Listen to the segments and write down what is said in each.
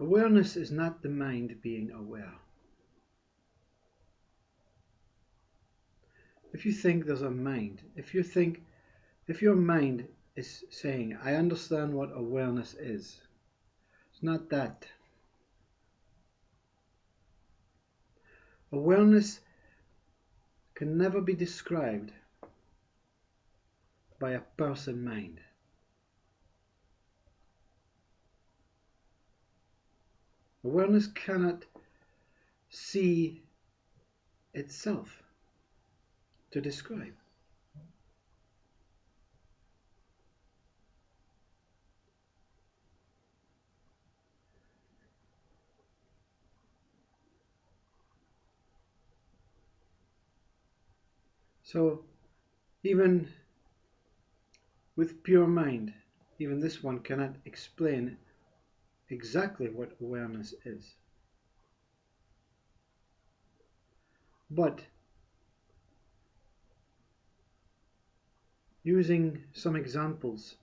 Awareness is not the mind being aware. If you think there's a mind, if your mind is saying, I understand what awareness is, it's not that. Awareness can never be described by a person mind. Awareness cannot see itself to describe. So even with pure mind, even this one cannot explain exactly what awareness is. But using some examples,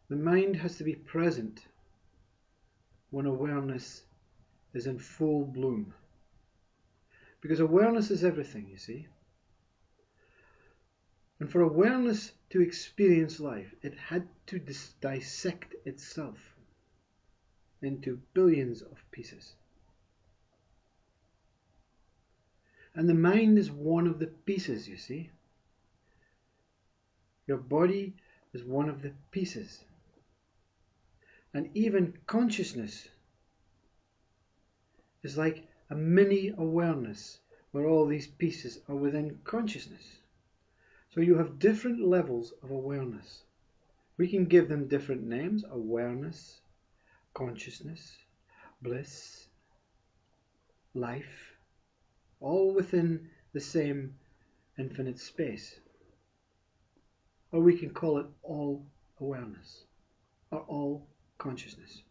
the mind has to be present when awareness is in full bloom. Because awareness is everything, you see. And for awareness to experience life, it had to dissect itself into billions of pieces. And the mind is one of the pieces, you see. Your body is one of the pieces. And even consciousness is like a mini awareness where all these pieces are within consciousness. So you have different levels of awareness. We can give them different names: awareness, consciousness, bliss, life, all within the same infinite space. Or we can call it all awareness or all consciousness.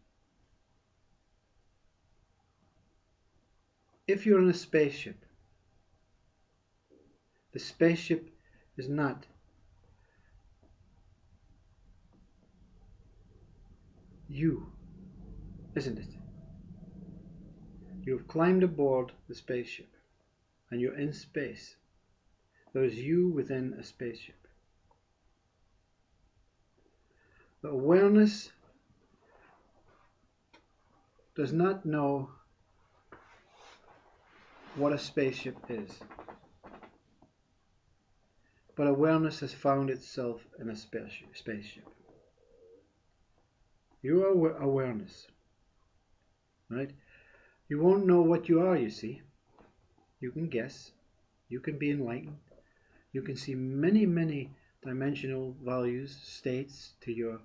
If you're in a spaceship, the spaceship is not you, isn't it? You've climbed aboard the spaceship and you're in space. There is you within a spaceship. The awareness does not know what a spaceship is, but awareness has found itself in a spaceship. You are awareness, right? You won't know what you are, you see. You can guess. You can be enlightened. You can see many, many dimensional values, states to your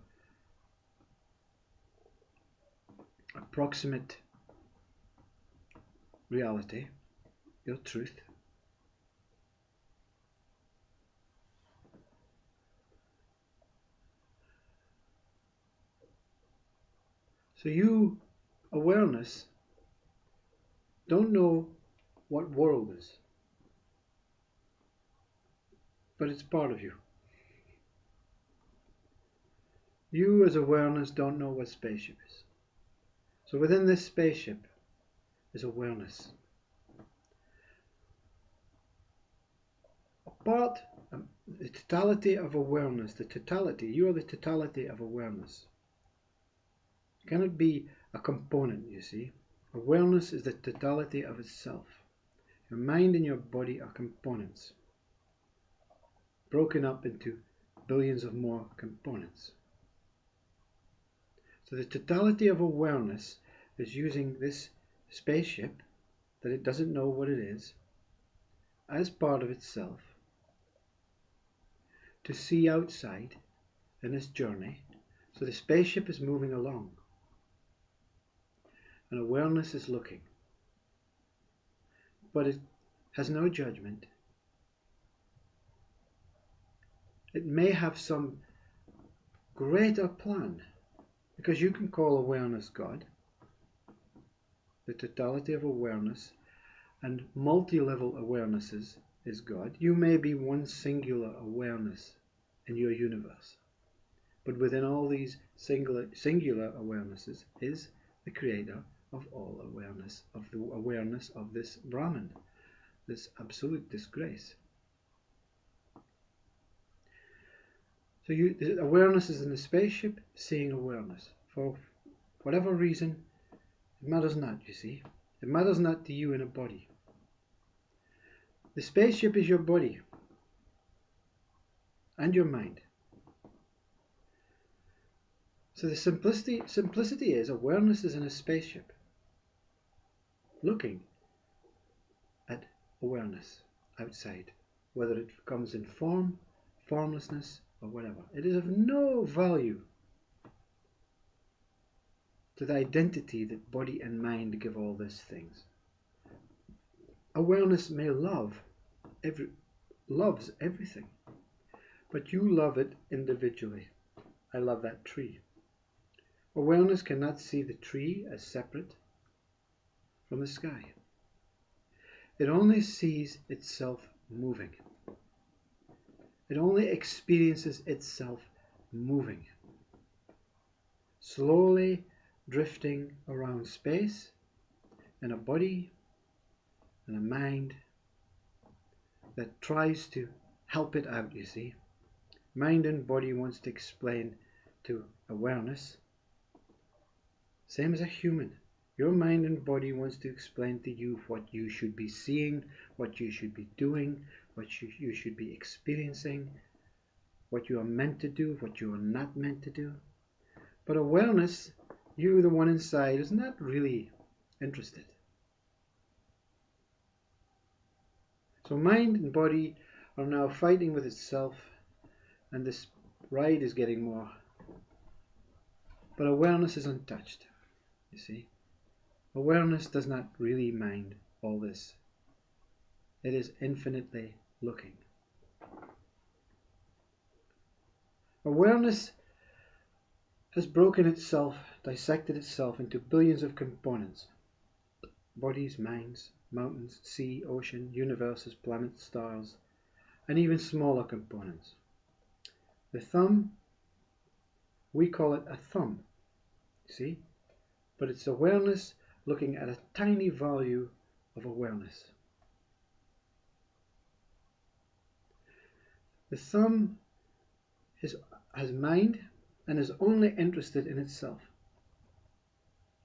approximate reality, your truth. So you, awareness, don't know what world is, but it's part of you. You as awareness don't know what spaceship is. So within this spaceship is awareness. Apart, the totality of awareness, the totality, you are the totality of awareness. It cannot be a component, you see. Awareness is the totality of itself. Your mind and your body are components, broken up into billions of more components. So the totality of awareness is using this spaceship that it doesn't know what it is as part of itself to see outside in this journey. So the spaceship is moving along and awareness is looking, but it has no judgment. It may have some greater plan, because you can call awareness God, the totality of awareness, and multi-level awarenesses is God. You may be one singular awareness in your universe, but within all these singular awarenesses is the creator of all awareness, of the awareness of this Brahman, this absolute disgrace. So the awareness is in the spaceship, seeing awareness. For whatever reason, it matters not, you see. It matters not to you in a body. The spaceship is your body and your mind. So the simplicity is awareness is in a spaceship, looking at awareness outside, whether it comes in form, formlessness, or whatever. It is of no value to the identity that body and mind give all these things. Awareness may loves everything, but you love it individually. I love that tree. Awareness cannot see the tree as separate from the sky. It only sees itself moving. It only experiences itself moving, slowly drifting around space in a body and a mind that tries to help it out, you see. Mind and body wants to explain to awareness. Same as a human. Your mind and body wants to explain to you what you should be seeing, what you should be doing, what you should be experiencing, what you are meant to do, what you are not meant to do. But awareness, you, the one inside, is not really interested. So mind and body are now fighting with itself, and this ride is getting more. But awareness is untouched, you see. Awareness does not really mind all this. It is infinitely looking. Awareness has broken itself, dissected itself into billions of components. Bodies, minds, mountains, sea, ocean, universes, planets, stars, and even smaller components. The thumb, we call it a thumb, see? But it's awareness looking at a tiny value of awareness. The thumb has mind and is only interested in itself.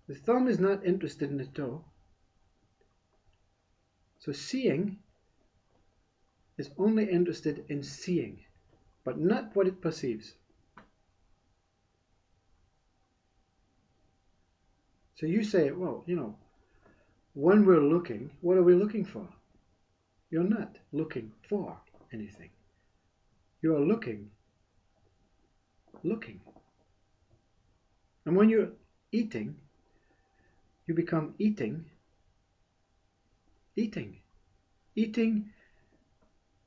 The thumb is not interested in the toe. So seeing is only interested in seeing, but not what it perceives. So you say, well, when we're looking, what are we looking for? You're not looking for anything. You are looking. And when you're eating, you become eating,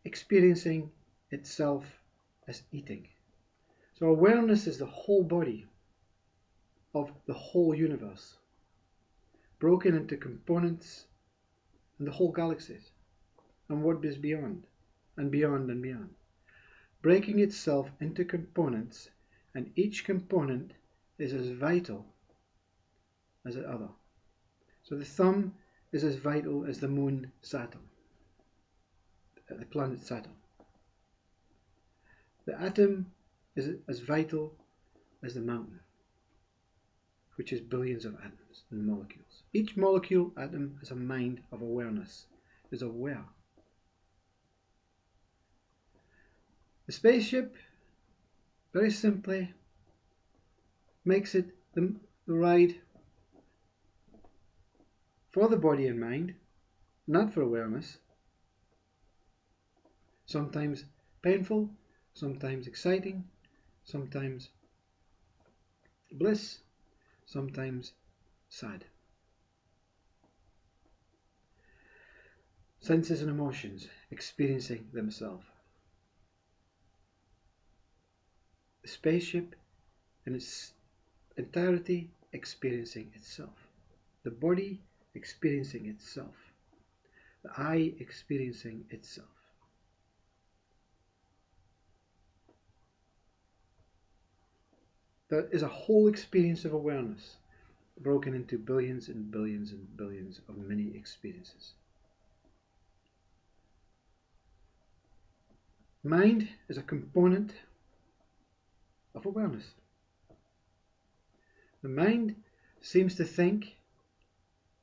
experiencing itself as eating. So awareness is the whole body of the whole universe, broken into components and the whole galaxies, and what is beyond, and beyond and beyond. Breaking itself into components, and each component is as vital as the other. So the thumb is as vital as the moon Saturn, the planet Saturn. The atom is as vital as the mountain, which is billions of atoms and molecules. Each molecule, atom, has a mind of awareness, is aware. The spaceship, very simply, makes it the ride for the body and mind, not for awareness. Sometimes painful, sometimes exciting, sometimes bliss, sometimes sad. Senses and emotions experiencing themselves. The spaceship in its entirety experiencing itself. The body experiencing itself. The eye experiencing itself. There is a whole experience of awareness broken into billions and billions and billions of mini experiences. Mind is a component of awareness. The mind seems to think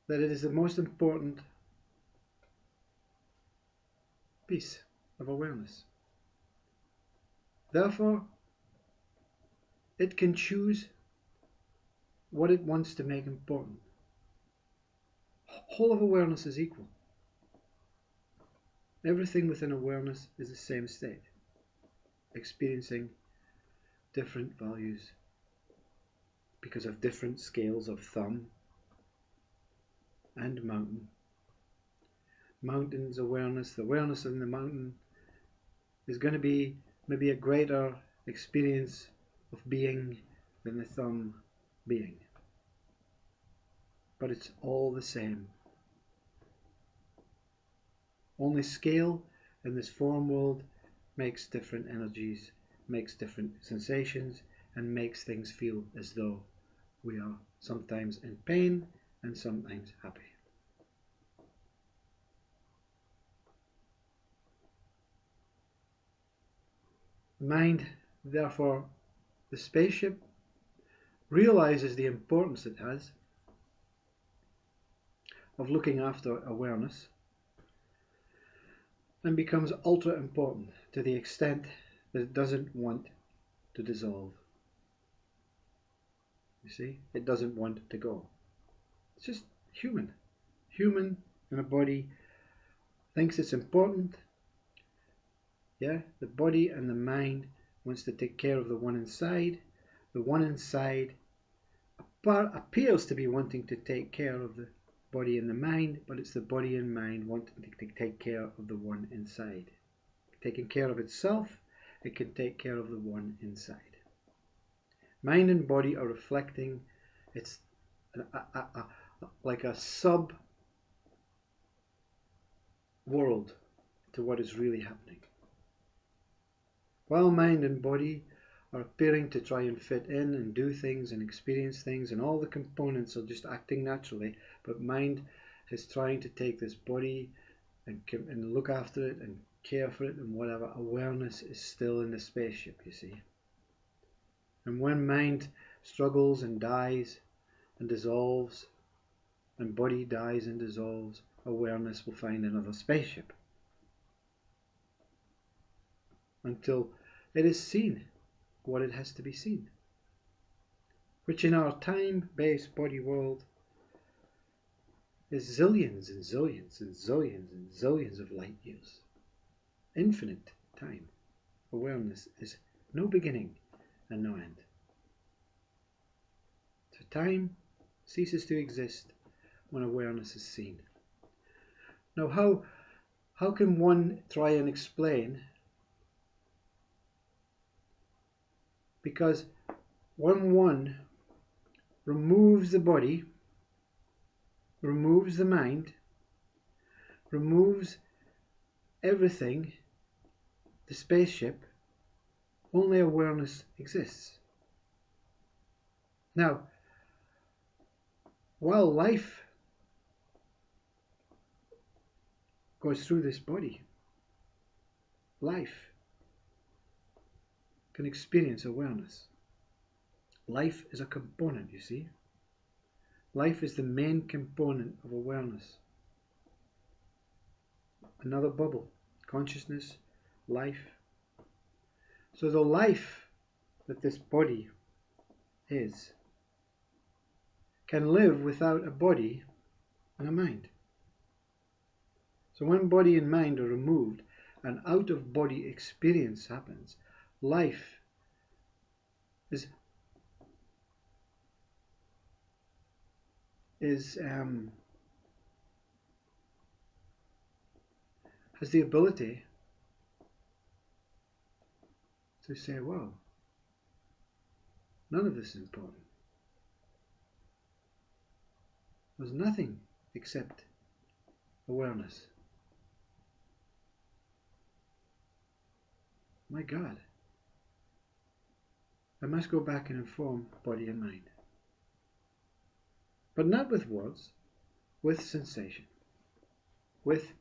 that it is the most important piece of awareness. Therefore, it can choose what it wants to make important. Whole of awareness is equal. Everything within awareness is the same state, experiencing different values because of different scales of thumb and mountain. Mountain's awareness, the awareness in the mountain is going to be maybe a greater experience of being than the thumb being. But it's all the same. Only scale in this form world makes different energies, makes different sensations, and makes things feel as though we are sometimes in pain and sometimes happy. Mind, therefore, the spaceship, realizes the importance it has of looking after awareness and becomes ultra important to the extent that it doesn't want to dissolve. You see, it doesn't want to go. It's just human. Human in a body thinks it's important. Yeah, the body and the mind wants to take care of the one inside. The one inside appears to be wanting to take care of the body and the mind, but it's the body and mind wanting to take care of the one inside. Taking care of itself, it can take care of the one inside. Mind and body are reflecting, it's like a sub world to what is really happening. While mind and body are appearing to try and fit in and do things and experience things, and all the components are just acting naturally, but mind is trying to take this body and look after it and care for it and whatever. Awareness is still in the spaceship, you see. And when mind struggles and dies and dissolves, and body dies and dissolves, awareness will find another spaceship until it is seen what it has to be seen, which in our time-based body world is zillions and zillions and zillions and zillions of light years. Infinite time. Awareness is no beginning and no end. So time ceases to exist when awareness is seen. Now how can one try and explain? Because when one removes the body, removes the mind, removes everything, the spaceship, only awareness exists. Now, while life goes through this body, life can experience awareness. Life is a component, you see. Life is the main component of awareness. Another bubble, consciousness, life. So the life that this body is can live without a body and a mind. So when body and mind are removed, an out-of-body experience happens. Life has the ability to say, well, none of this is important. There's nothing except awareness. My God. I must go back and inform body and mind. But not with words, with sensation, with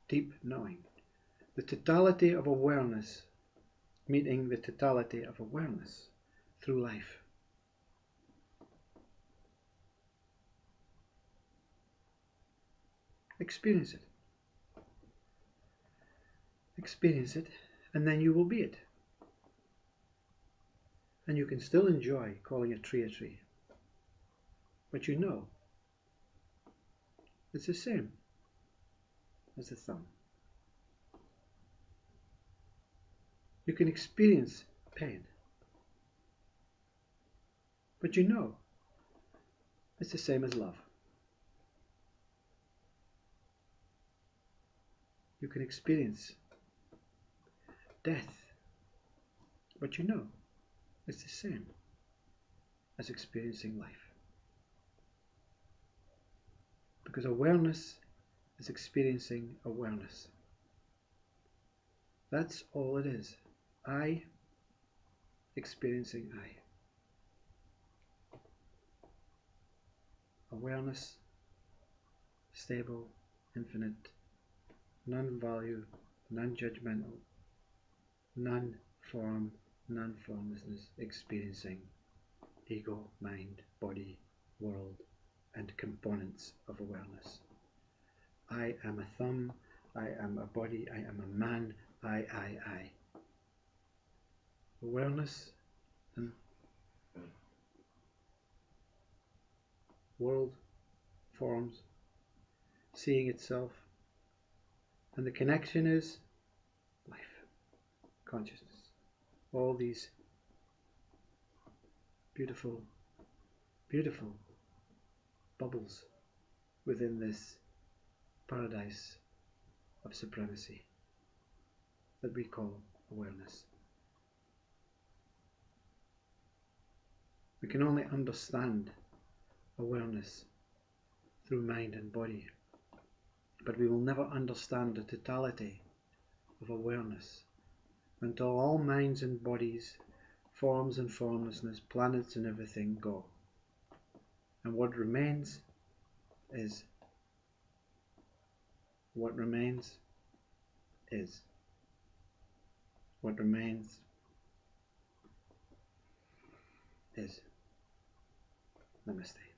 deep knowing. The totality of awareness meeting the totality of awareness through life. Experience it. Experience it, and then you will be it. And you can still enjoy calling a tree, but you know it's the same as the thumb. You can experience pain, but you know it's the same as love. You can experience death, but you know it's the same as experiencing life. Because awareness is experiencing awareness. That's all it is. I experiencing I. Awareness, stable, infinite, non-value, non-judgmental, non-form, non-formlessness, experiencing ego, mind, body, world, and components of awareness. I am a thumb, I am a body, I am a man, I. Awareness and world, forms, seeing itself, and the connection is life, consciousness. All these beautiful, beautiful bubbles within this paradise of supremacy that we call awareness. We can only understand awareness through mind and body, but we will never understand the totality of awareness until all minds and bodies, forms and formlessness, planets and everything go. And what remains is. What remains is. What remains is. Namaste.